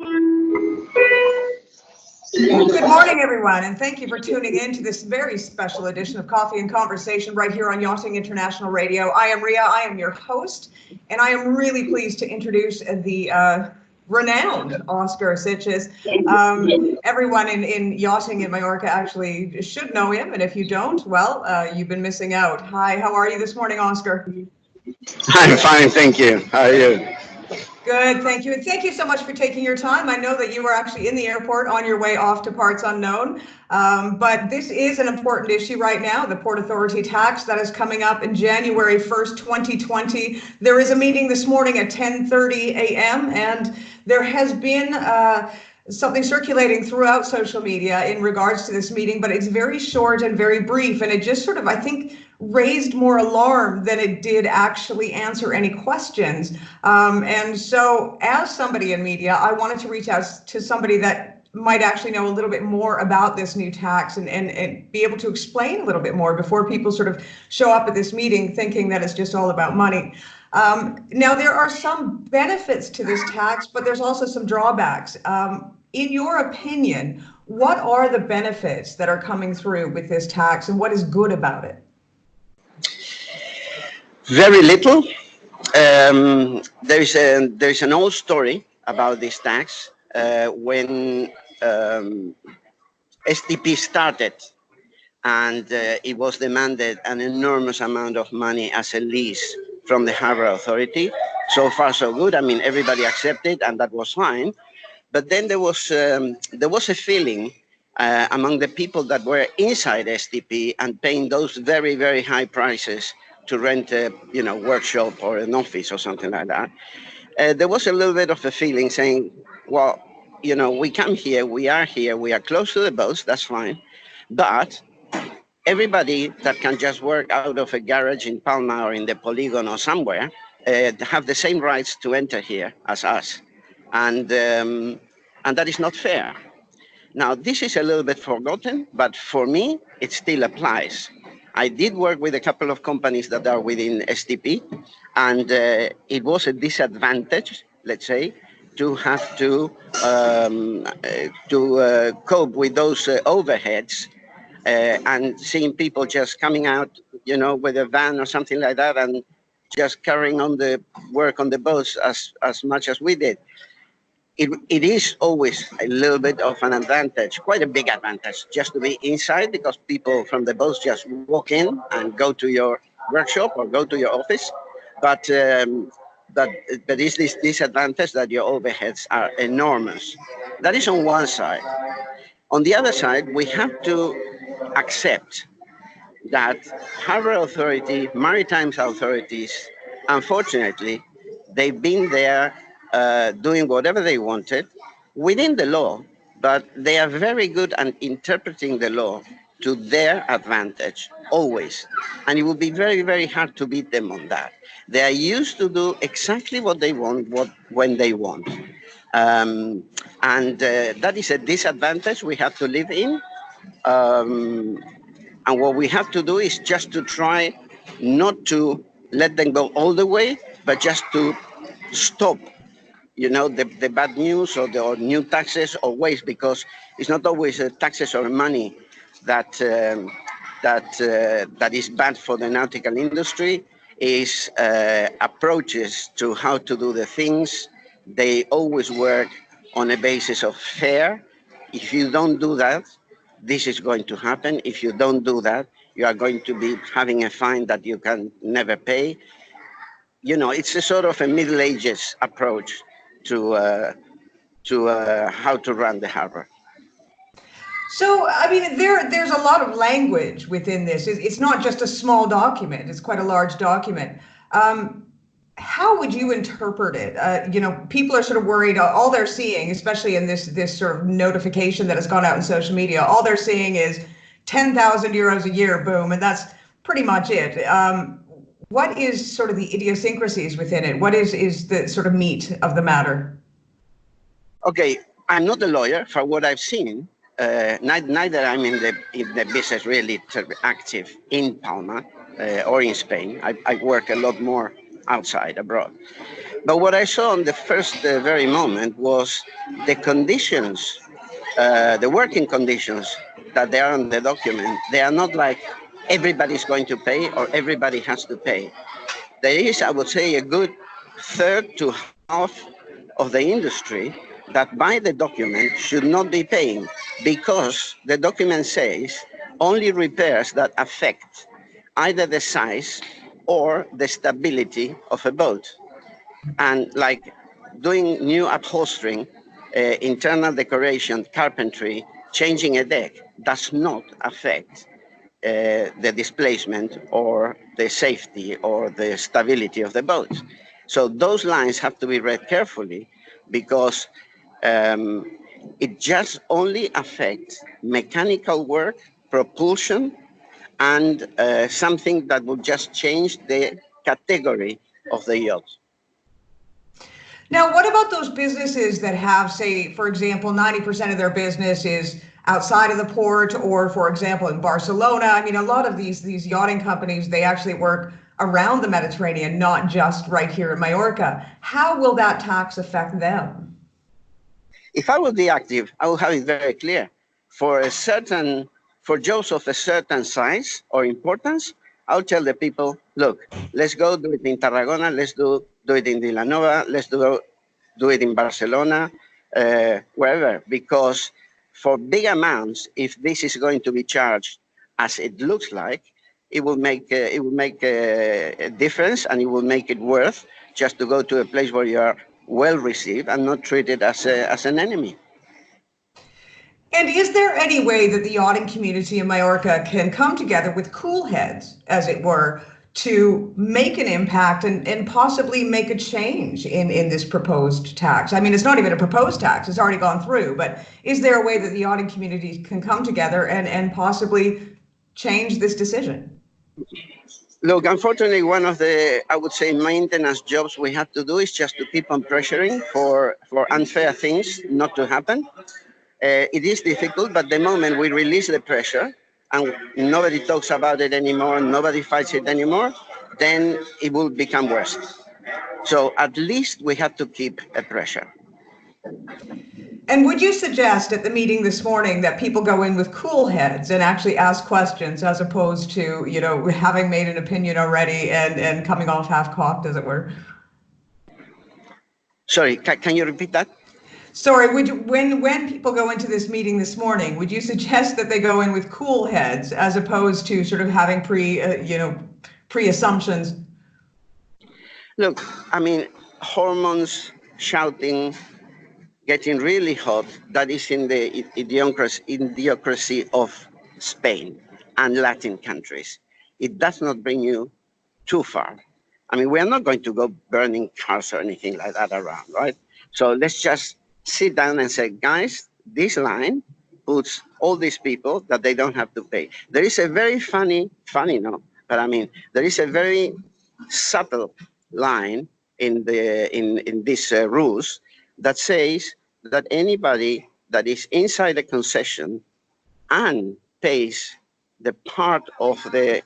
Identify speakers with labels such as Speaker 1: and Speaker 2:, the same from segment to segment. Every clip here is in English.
Speaker 1: Good morning, everyone, and thank you for tuning in to this very special edition of Coffee and Conversation right here on Yachting International Radio. I am Ria, I am your host, and I am really pleased to introduce the renowned Oscar Siches. Everyone in yachting in Mallorca actually should know him, and if you don't, well, you've been missing out. Hi, how are you this morning, Oscar?
Speaker 2: I'm fine, thank you. How are you?
Speaker 1: Good, thank you. And thank you so much for taking your time. I know that you were actually in the airport on your way off to parts unknown, but this is an important issue right now, the Port Authority tax that is coming up in January 1st, 2020. There is a meeting this morning at 10:30 a.m. and there has been something circulating throughout social media in regards to this meeting, but it's very short and very brief, and it just sort of, I think, raised more alarm than it did actually answer any questions. And so as somebody in media, I wanted to reach out to somebody that might actually know a little bit more about this new tax and be able to explain a little bit more before people sort of show up at this meeting thinking that it's just all about money. Now, there are some benefits to this tax, but there's also some drawbacks. In your opinion, what are the benefits that are coming through with this tax and what is good about it?
Speaker 2: Very little. There's an old story about this tax when STP started, and it was demanded an enormous amount of money as a lease from the Harbour Authority. So far, so good. I mean, everybody accepted, and that was fine. But then there was a feeling among the people that were inside STP and paying those very, very high prices to rent a workshop or an office or something like that. There was a little bit of a feeling saying, well, we come here, we are close to the boats, that's fine. But everybody that can just work out of a garage in Palma or in the Polygon or somewhere have the same rights to enter here as us. And that is not fair. Now, this is a little bit forgotten, but for me, it still applies. I did work with a couple of companies that are within STP, and it was a disadvantage, let's say, to have to cope with those overheads and seeing people just coming out, with a van or something like that, and just carrying on the work on the boats as much as we did. It is always a little bit of an advantage, quite a big advantage, just to be inside, because people from the boats just walk in and go to your workshop or go to your office. But is this disadvantage that your overheads are enormous. That is on one side. On the other side, we have to accept that Harbour Authority, maritime authorities, unfortunately, they've been there doing whatever they wanted within the law, but they are very good at interpreting the law to their advantage, always. And it will be very, very hard to beat them on that. They are used to do exactly what they want, when they want. And that is a disadvantage we have to live in. And what we have to do is just to try not to let them go all the way, but just to stop the bad news or new taxes or ways, because it's not always taxes or money that is bad for the nautical industry. Is approaches to how to do the things. They always work on a basis of fair. If you don't do that, this is going to happen. If you don't do that, you are going to be having a fine that you can never pay. It's a sort of a Middle Ages approach to how to run the harbor.
Speaker 1: So, I mean, there's a lot of language within this. It's not just a small document. It's quite a large document. How would you interpret it? People are sort of worried. All they're seeing, especially in this sort of notification that has gone out in social media, all they're seeing is 10,000 euros a year, boom, and that's pretty much it. What is sort of the idiosyncrasies within it? What is the sort of meat of the matter?
Speaker 2: Okay, I'm not a lawyer. For what I've seen, neither I'm in the business really active in Palma or in Spain. I work a lot more outside, abroad. But what I saw on the first very moment was the conditions, the working conditions that they are on the document. They are not like everybody's going to pay or everybody has to pay. There is, I would say, a good third to half of the industry that by the document should not be paying because the document says only repairs that affect either the size or the stability of a boat. And like doing new upholstering, internal decoration, carpentry, changing a deck does not affect the displacement or the safety or the stability of the boat. So those lines have to be read carefully because um, it just only affects mechanical work, propulsion, and something that will just change the category of the yacht.
Speaker 1: Now, what about those businesses that have, say, for example, 90% of their business is outside of the port, or for example, in Barcelona? I mean, a lot of these yachting companies, they actually work around the Mediterranean, not just right here in Mallorca. How will that tax affect them?
Speaker 2: If I would be active, I would have it very clear. For jobs of a certain size or importance, I'll tell the people, look, let's go do it in Tarragona, let's do it in Vilanova, let's do it in Barcelona, wherever, because for big amounts, if this is going to be charged as it looks like, it will make a difference, and it will make it worth just to go to a place where you are well received and not treated as an enemy.
Speaker 1: And is there any way that the yachting community in Mallorca can come together with cool heads, as it were, to make an impact and possibly make a change in this proposed tax? I mean, it's not even a proposed tax, it's already gone through, but is there a way that the yachting community can come together and possibly change this decision?
Speaker 2: Look, unfortunately, one of the, I would say, maintenance jobs we have to do is just to keep on pressuring for unfair things not to happen. It is difficult, but the moment we release the pressure and nobody talks about it anymore, nobody fights it anymore, then it will become worse. So at least we have to keep a pressure.
Speaker 1: And would you suggest at the meeting this morning that people go in with cool heads and actually ask questions, as opposed to, having made an opinion already and coming off half-cocked, as it were?
Speaker 2: Sorry, can you repeat that?
Speaker 1: Sorry, when people go into this meeting this morning, would you suggest that they go in with cool heads as opposed to sort of having pre-assumptions?
Speaker 2: Look, I mean, hormones, shouting, getting really hot, that is in the idiocracy of Spain and Latin countries. It does not bring you too far. I mean, we are not going to go burning cars or anything like that around, right? So let's just sit down and say, guys, this line puts all these people that they don't have to pay. There is a very funny no, but I mean, there is a very subtle line in these rules that says that anybody that is inside a concession and pays the part of the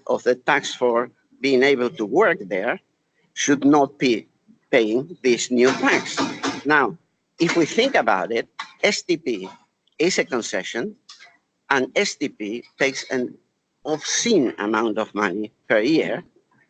Speaker 2: tax for being able to work there should not be paying this new tax. Now, if we think about it, STP is a concession, and STP takes an obscene amount of money per year,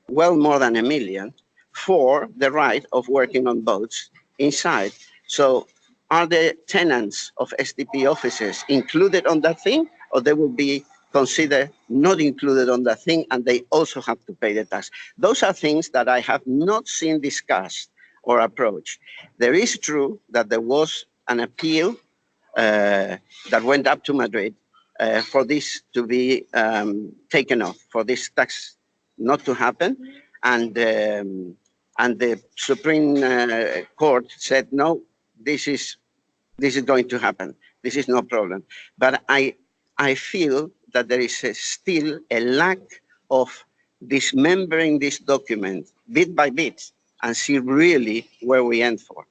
Speaker 2: well more than $1 million, for the right of working on boats inside. So are the tenants of STP offices included on that thing, or they will be considered not included on that thing and they also have to pay the tax? Those are things that I have not seen discussed or approached. There is true that there was an appeal that went up to Madrid for this to be taken off, for this tax not to happen. And the Supreme Court said, no, this is going to happen. This is no problem. But I feel that there is still a lack of dismembering this document bit by bit and see really where we end for.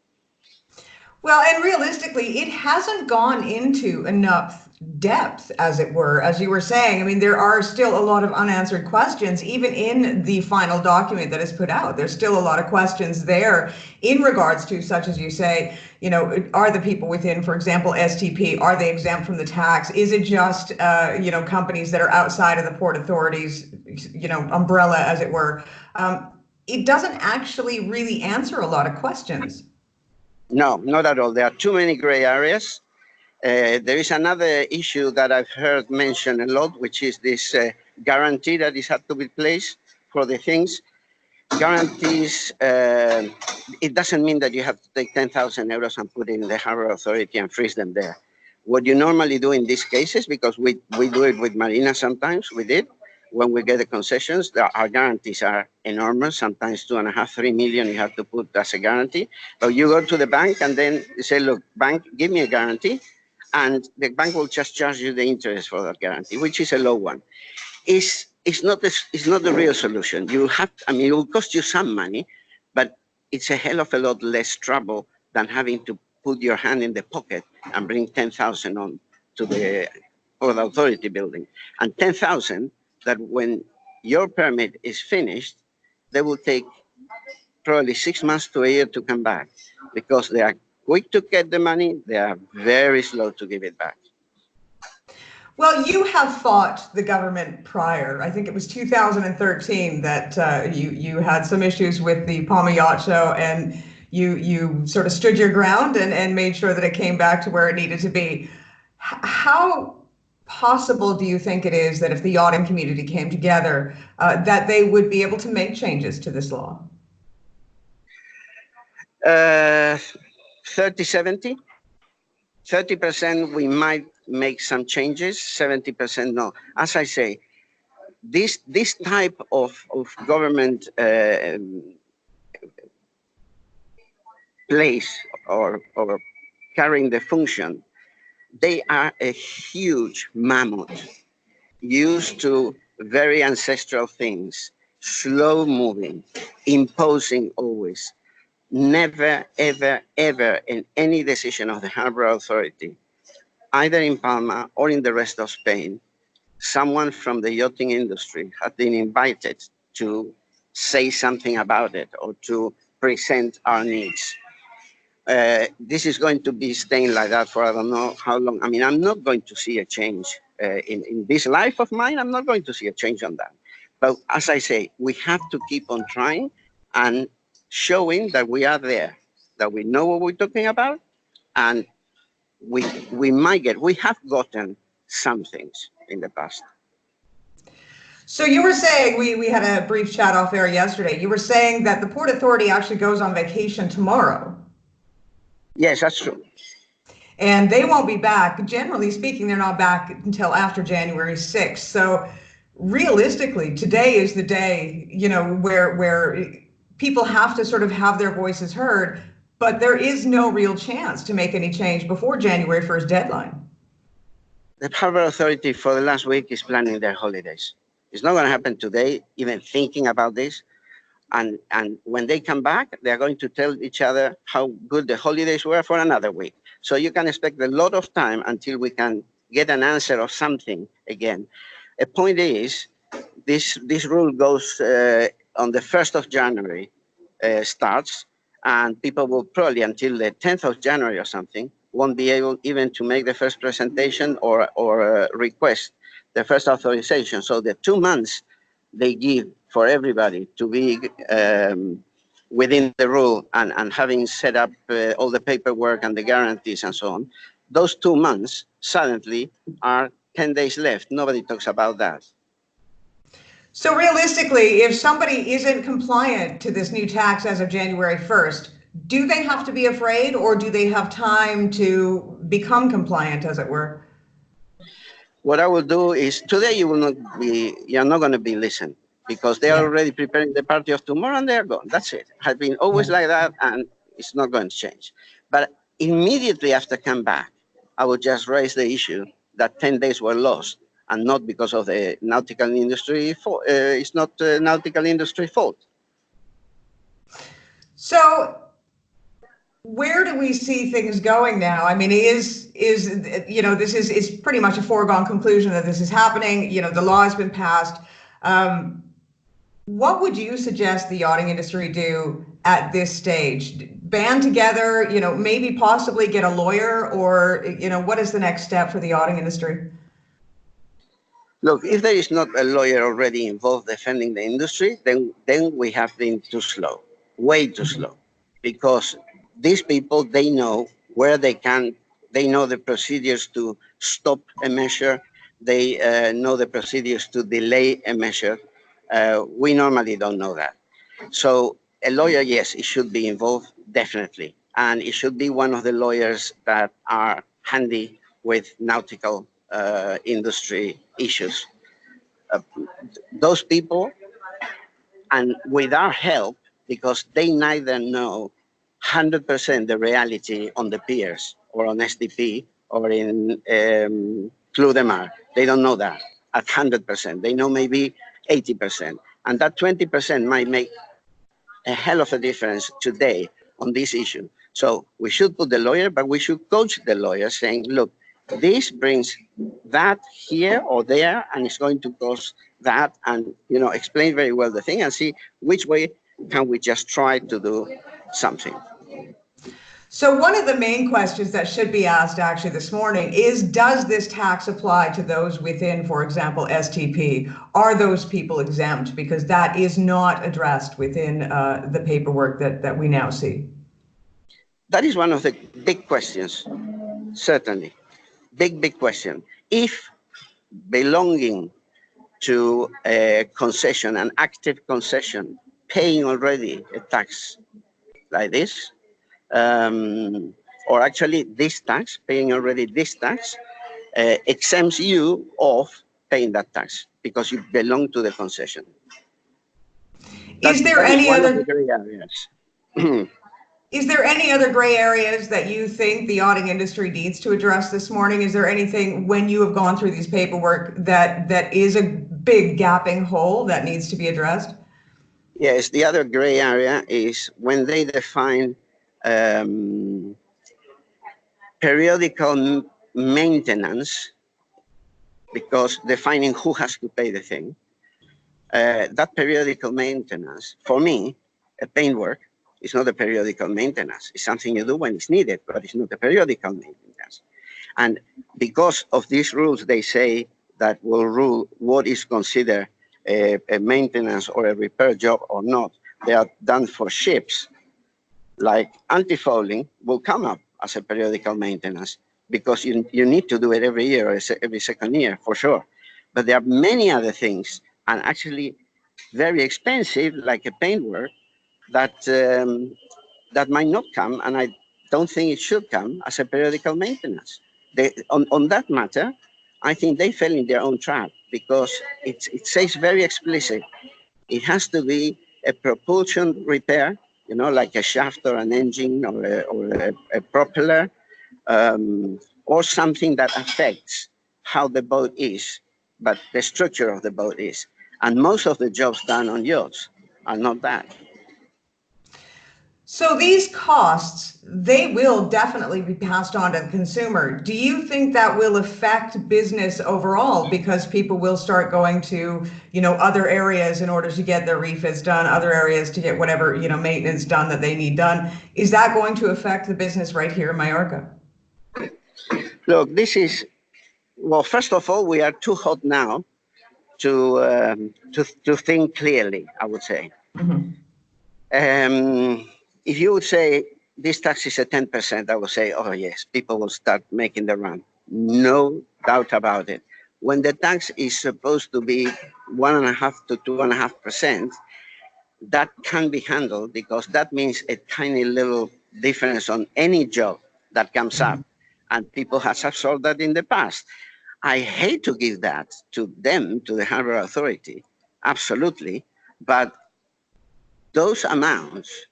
Speaker 1: Well, and realistically, it hasn't gone into enough depth, as it were, as you were saying. I mean, there are still a lot of unanswered questions, even in the final document that is put out. There's still a lot of questions there in regards to, such as you say, you know, are the people within, for example, STP, are they exempt from the tax? Is it just, you know, companies that are outside of the Port Authority's, you know, umbrella, as it were? It doesn't actually really answer a lot of questions.
Speaker 2: No, not at all. There are too many gray areas. There is another issue that I've heard mentioned a lot, which is this guarantee that is had to be placed for the things. Guarantees, it doesn't mean that you have to take 10,000 euros and put it in the Harbor Authority and freeze them there. What you normally do in these cases, because we do it with Marina sometimes, we did, when we get the concessions, our guarantees are enormous, sometimes 2.5, 3 million you have to put as a guarantee. But you go to the bank and then you say, look, bank, give me a guarantee, and the bank will just charge you the interest for that guarantee, which is a low one. It's not the real solution. You have, I mean, it will cost you some money, but it's a hell of a lot less trouble than having to put your hand in the pocket and bring 10,000 on to the Port Authority building. And 10,000 that when your permit is finished, they will take probably 6 months to a year to come back, because they are quick to get the money, they are very slow to give it back.
Speaker 1: Well, you have fought the government prior. I think it was 2013 that you had some issues with the Palma Yacht Show, and you sort of stood your ground and made sure that it came back to where it needed to be. How possible do you think it is that if the yachting community came together, that they would be able to make changes to this law?
Speaker 2: 30-70. 30% we might make some changes, 70% no. As I say, this type of government place or carrying the function, they are a huge mammoth, used to very ancestral things, slow moving, imposing always. Never, ever, ever in any decision of the Harbor Authority, either in Palma or in the rest of Spain, someone from the yachting industry had been invited to say something about it or to present our needs. This is going to be staying like that for I don't know how long. I mean, I'm not going to see a change in this life of mine. I'm not going to see a change on that. But as I say, we have to keep on trying and showing that we are there, that we know what we're talking about, and we have gotten some things in the past.
Speaker 1: So you were saying, we had a brief chat off air yesterday, you were saying that the Port Authority actually goes on vacation tomorrow.
Speaker 2: Yes, that's true.
Speaker 1: And they won't be back. Generally speaking, they're not back until after January 6th. So realistically, today is the day, you know, where people have to sort of have their voices heard, but there is no real chance to make any change before January 1st deadline.
Speaker 2: The Harbor Authority for the last week is planning their holidays. It's not going to happen today, even thinking about this. And when they come back, they're going to tell each other how good the holidays were for another week. So you can expect a lot of time until we can get an answer of something again. A point is, this rule goes on the 1st of January, starts, and people will probably until the 10th of January or something won't be able even to make the first presentation or request the first authorization. So the 2 months they give for everybody to be within the rule and having set up all the paperwork and the guarantees and so on, those 2 months suddenly are 10 days left. Nobody talks about that.
Speaker 1: So realistically, if somebody isn't compliant to this new tax as of January 1st, do they have to be afraid, or do they have time to become compliant, as it were?
Speaker 2: What I will do is today you're not going to be listened, because they are already preparing the party of tomorrow and they're gone. That's it. Has been always like that, and it's not going to change. But immediately after come back, I would just raise the issue that 10 days were lost, and not because of the nautical industry. It's not nautical industry fault.
Speaker 1: So where do we see things going now? I mean, is this is pretty much a foregone conclusion that this is happening. The law has been passed. What would you suggest the yachting industry do at this stage? Band together, maybe possibly get a lawyer, or what is the next step for the yachting industry?
Speaker 2: Look, if there is not a lawyer already involved defending the industry, then we have been too slow, way too slow, because these people, they know where they know the procedures to stop a measure, they know the procedures to delay a measure. We normally don't know that. So a lawyer, yes, it should be involved, definitely. And it should be one of the lawyers that are handy with nautical industry issues. Those people, and with our help, because they neither know 100% the reality on the piers or on STP or in Cludemar. They don't know that at 100%. They know maybe 80%. And that 20% might make a hell of a difference today on this issue. So we should put the lawyer, but we should coach the lawyer saying, look, this brings that here or there, and it's going to cause that, and explain very well the thing and see which way can we just try to do something.
Speaker 1: So one of the main questions that should be asked actually this morning is, does this tax apply to those within, for example, STP? Are those people exempt? Because that is not addressed within the paperwork that we now see.
Speaker 2: That is one of the big questions, certainly. Big question. If belonging to a concession, an active concession, paying already a tax like this, or actually this tax, paying already this tax, exempts you of paying that tax because you belong to the concession.
Speaker 1: Is there any other
Speaker 2: gray areas?
Speaker 1: Is there any other gray areas that you think the yachting industry needs to address this morning? Is there anything, when you have gone through these paperwork, that is a big gapping hole that needs to be addressed?
Speaker 2: Yes, the other gray area is when they define periodical maintenance, because defining who has to pay the thing, that periodical maintenance, for me, a paintwork, it's not a periodical maintenance. It's something you do when it's needed, but it's not a periodical maintenance. And because of these rules, they say that will rule what is considered a maintenance or a repair job or not. They are done for ships. Like anti-fouling will come up as a periodical maintenance because you need to do it every year or every second year, for sure. But there are many other things, and actually very expensive, like a paintwork, that might not come, and I don't think it should come as a periodical maintenance. On that matter, I think they fell in their own trap because it says very explicit. It has to be a propulsion repair, like a shaft or an engine or a propeller, or something that affects how the boat is, but the structure of the boat is. And most of the jobs done on yachts are not that.
Speaker 1: So these costs, they will definitely be passed on to the consumer. Do you think that will affect business overall because people will start going to, other areas in order to get their refits done, other areas to get whatever, maintenance done that they need done? Is that going to affect the business right here in Mallorca?
Speaker 2: Look, this is, well, first of all, we are too hot now to think clearly, I would say. Mm-hmm. If you would say this tax is a 10%, I would say, oh yes, people will start making the run. No doubt about it. When the tax is supposed to be 1.5 to 2.5%, that can be handled because that means a tiny little difference on any job that comes up, and people have absorbed that in the past. I hate to give that to them, to the Harbor Authority, absolutely, but those amounts,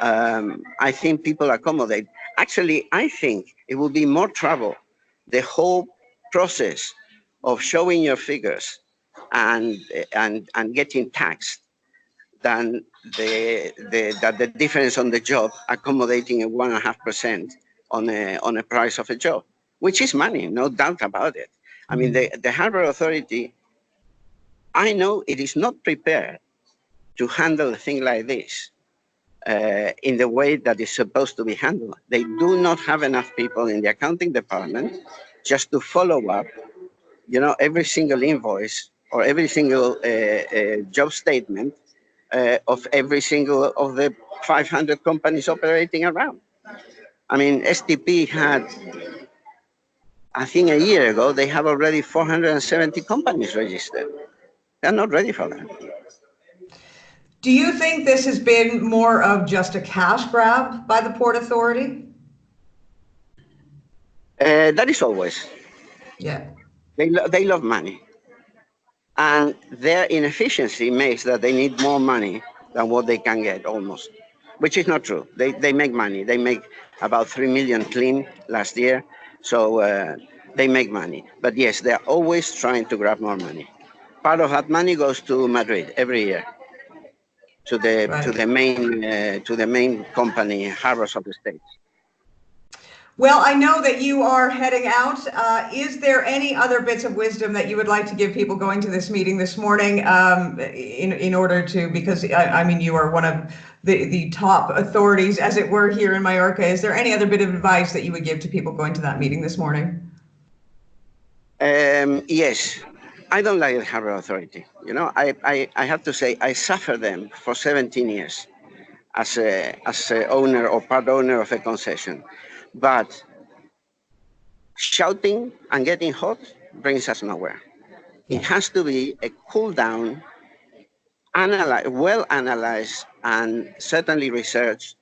Speaker 2: I think people accommodate. Actually, I think it will be more trouble, the whole process of showing your figures and getting taxed, than the difference on the job accommodating a 1.5% on a price of a job, which is money, no doubt about it. I mean, the Harbor Authority, I know it is not prepared to handle a thing like this in the way that is supposed to be handled. They do not have enough people in the accounting department just to follow up, every single invoice or every single job statement of every single of the 500 companies operating around. I mean, STP had, I think a year ago, they have already 470 companies registered. They're not ready for that.
Speaker 1: Do you think this has been more of just a cash grab by the Port Authority?
Speaker 2: That is always.
Speaker 1: Yeah.
Speaker 2: They love money. And their inefficiency makes that they need more money than what they can get almost, which is not true. They make money. They make about 3 million clean last year. So they make money. But yes, they're always trying to grab more money. Part of that money goes to Madrid every year, to the main company, harbors of the States.
Speaker 1: Well, I know that you are heading out. Is there any other bits of wisdom that you would like to give people going to this meeting this morning in order to, because I mean, you are one of the top authorities, as it were, here in Mallorca. Is there any other bit of advice that you would give to people going to that meeting this morning?
Speaker 2: Yes. I don't like the Harbor Authority. I have to say, I suffered them for 17 years as a owner or part owner of a concession. But shouting and getting hot brings us nowhere. It has to be a cool down, well analyzed, and certainly researched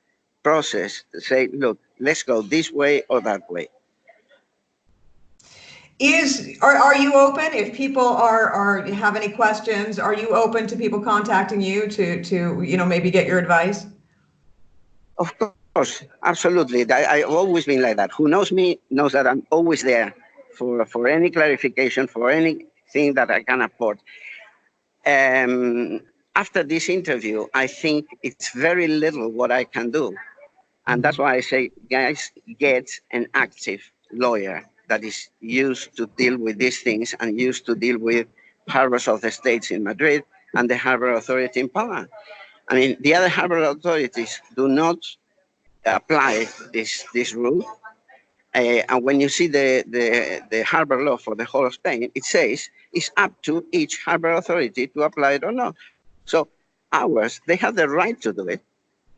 Speaker 2: process to say, look, let's go this way or that way.
Speaker 1: Are you open if people have any questions? Are you open to people contacting you to maybe get your advice?
Speaker 2: Of course, absolutely. I've always been like that. Who knows me knows that I'm always there for any clarification, for anything that I can afford. After this interview, I think it's very little what I can do. And that's why I say, guys, get an active lawyer that is used to deal with these things and used to deal with harbors of the States in Madrid and the Harbor Authority in Palma. I mean, the other harbor authorities do not apply this rule. And when you see the harbor law for the whole of Spain, it says it's up to each harbor authority to apply it or not. So ours, they have the right to do it.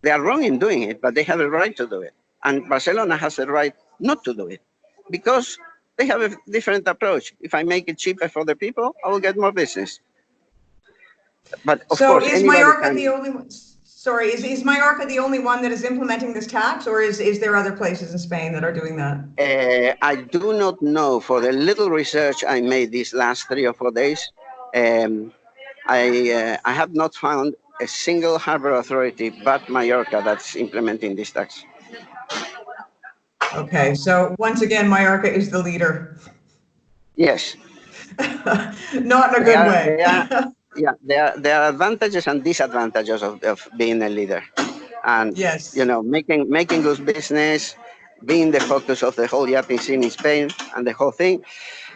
Speaker 2: They are wrong in doing it, but they have the right to do it. And Barcelona has the right not to do it because they have a different approach. If I make it cheaper for the people, I will get more business. But of course,
Speaker 1: is Mallorca the only one? Sorry, is Mallorca the only one that is implementing this tax, or is there other places in Spain that are doing that?
Speaker 2: I do not know. For the little research I made these last 3 or 4 days, I have not found a single harbor authority but Mallorca that's implementing this tax.
Speaker 1: Okay, so once again, Mallorca is the leader.
Speaker 2: Yes.
Speaker 1: Not in a good way.
Speaker 2: There are advantages and disadvantages of being a leader. And,
Speaker 1: yes,
Speaker 2: making good business, being the focus of the whole yachting scene in Spain and the whole thing,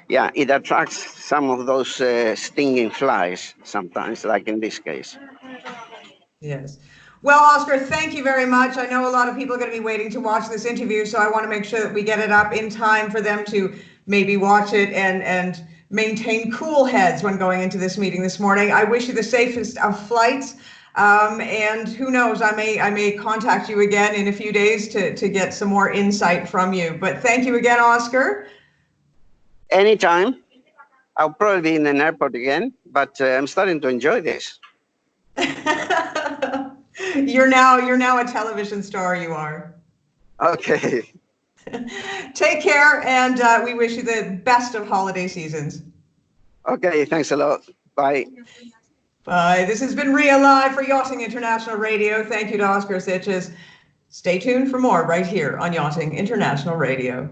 Speaker 2: it attracts some of those stinging flies sometimes, like in this case.
Speaker 1: Yes. Well, Oscar, thank you very much. I know a lot of people are going to be waiting to watch this interview, so I want to make sure that we get it up in time for them to maybe watch it and maintain cool heads when going into this meeting this morning. I wish you the safest of flights. And who knows, I may contact you again in a few days to get some more insight from you. But thank you again, Oscar.
Speaker 2: Anytime. I'll probably be in an airport again, but I'm starting to enjoy this.
Speaker 1: You're now a television star, you are.
Speaker 2: Okay.
Speaker 1: Take care, and we wish you the best of holiday seasons.
Speaker 2: Okay, thanks a lot. Bye.
Speaker 1: Bye. This has been Ria Live for Yachting International Radio. Thank you to Oscar Siches. Stay tuned for more right here on Yachting International Radio.